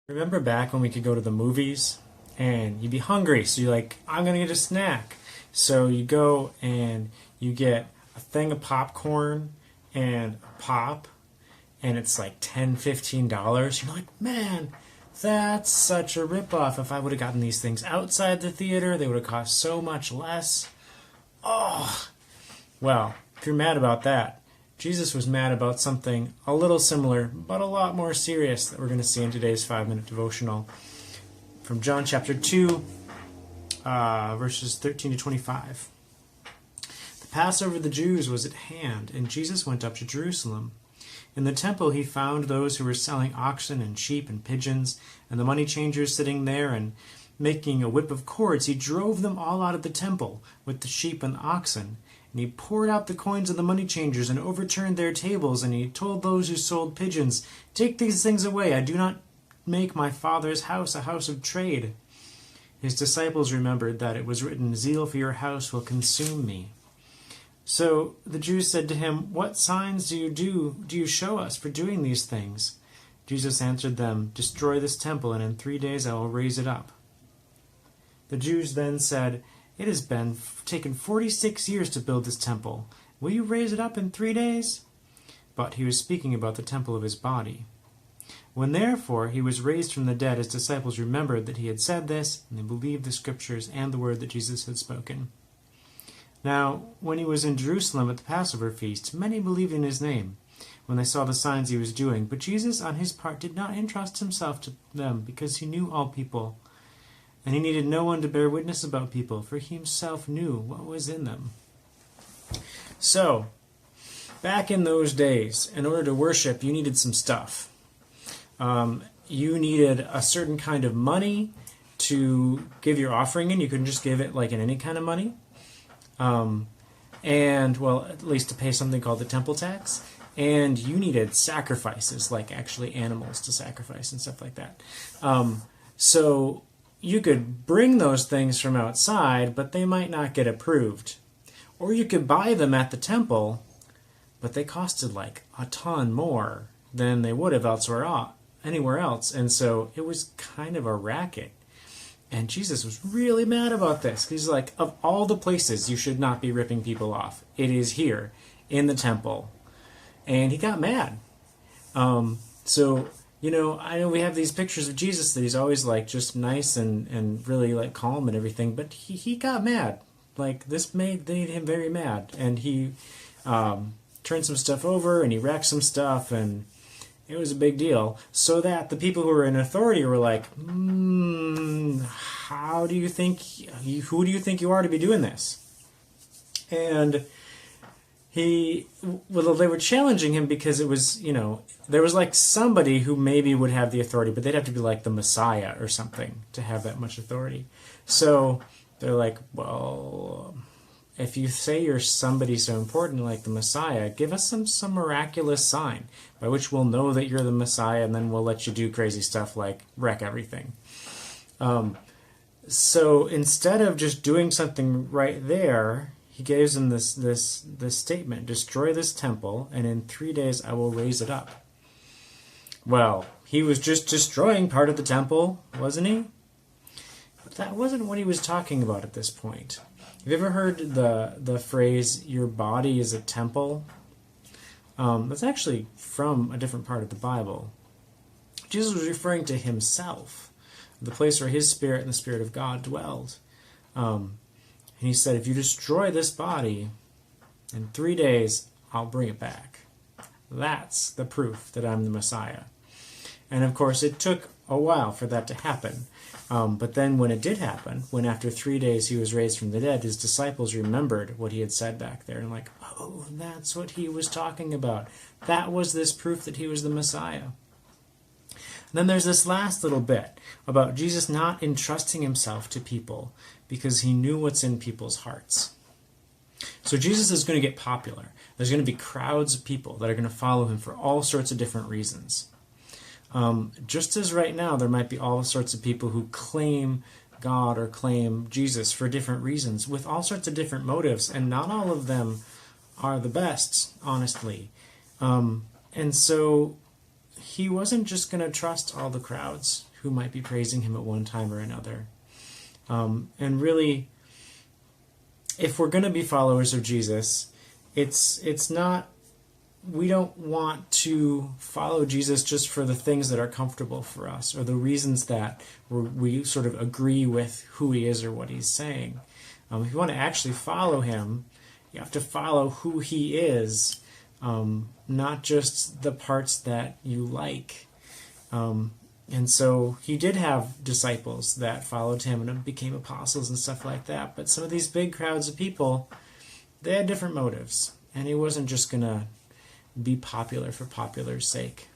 Remember back when we could go to the movies and you'd be hungry, so you're like, I'm gonna get a snack. So you go and you get a thing of popcorn and a pop, and it's like $10, $15. You're like, man, that's such a ripoff. If I would have gotten these things outside the theater, they would have cost so much less. Oh, well, if you're mad about that, Jesus was mad about something a little similar, but a lot more serious that we're going to see in today's 5-minute devotional from John chapter 2, verses 13 to 25. The Passover of the Jews was at hand, and Jesus went up to Jerusalem. In the temple he found those who were selling oxen and sheep and pigeons, and the money changers sitting there, and making a whip of cords, he drove them all out of the temple with the sheep and the oxen. And he poured out the coins of the money changers and overturned their tables, and he told those who sold pigeons, "Take these things away. I do not make my Father's house a house of trade." His disciples remembered that it was written, "Zeal for your house will consume me." So the Jews said to him, "What signs do you show us for doing these things?" Jesus answered them, "Destroy this temple, and in 3 days I will raise it up." The Jews then said, "It has been taken 46 years to build this temple. Will you raise it up in 3 days?" But he was speaking about the temple of his body. When therefore he was raised from the dead, his disciples remembered that he had said this, and they believed the scriptures and the word that Jesus had spoken. Now, when he was in Jerusalem at the Passover feast, many believed in his name, when they saw the signs he was doing. But Jesus, on his part, did not entrust himself to them, because he knew all people. And he needed no one to bear witness about people, for he himself knew what was in them. So, back in those days, in order to worship, you needed some stuff. You needed a certain kind of money to give your offering in. You couldn't just give it like in any kind of money. And, well, at least to pay something called the temple tax. And you needed sacrifices, like actually animals to sacrifice and stuff like that. So you could bring those things from outside, but they might not get approved. Or you could buy them at the temple, but they costed like a ton more than they would have anywhere else. And so it was kind of a racket. And Jesus was really mad about this. He's like, of all the places you should not be ripping people off, it is here in the temple. And he got mad. I know we have these pictures of Jesus that he's always like just nice and really like calm and everything, but he got mad. Like this made him very mad, and he turned some stuff over and he wrecked some stuff, and it was a big deal. So that the people who were in authority were like, who do you think you are to be doing this? And they were challenging him because it was, there was like somebody who maybe would have the authority, but they'd have to be like the Messiah or something to have that much authority. So they're like, well, if you say you're somebody so important like the Messiah, give us some miraculous sign by which we'll know that you're the Messiah, and then we'll let you do crazy stuff like wreck everything. So instead of just doing something right there, he gives them this statement: destroy this temple, and in 3 days I will raise it up. Well, he was just destroying part of the temple, wasn't he? But that wasn't what he was talking about at this point. Have you ever heard the phrase, your body is a temple? That's actually from a different part of the Bible. Jesus was referring to himself, the place where his spirit and the Spirit of God dwelled. And he said, if you destroy this body, in 3 days, I'll bring it back. That's the proof that I'm the Messiah. And of course, it took a while for that to happen. But then when it did happen, when after 3 days he was raised from the dead, his disciples remembered what he had said back there. And like, oh, that's what he was talking about. That was this proof that he was the Messiah. And then there's this last little bit about Jesus not entrusting himself to people because he knew what's in people's hearts. So Jesus is going to get popular. There's going to be crowds of people that are going to follow him for all sorts of different reasons. Just as right now there might be all sorts of people who claim God or claim Jesus for different reasons with all sorts of different motives, and not all of them are the best, honestly. And so he wasn't just going to trust all the crowds who might be praising him at one time or another. And really, if we're going to be followers of Jesus, it's not, we don't want to follow Jesus just for the things that are comfortable for us or the reasons that we sort of agree with who he is or what he's saying. If you want to actually follow him, you have to follow who he is, not just the parts that you like. And so he did have disciples that followed him and became apostles and stuff like that. But some of these big crowds of people, they had different motives. And he wasn't just going to be popular for popular's sake.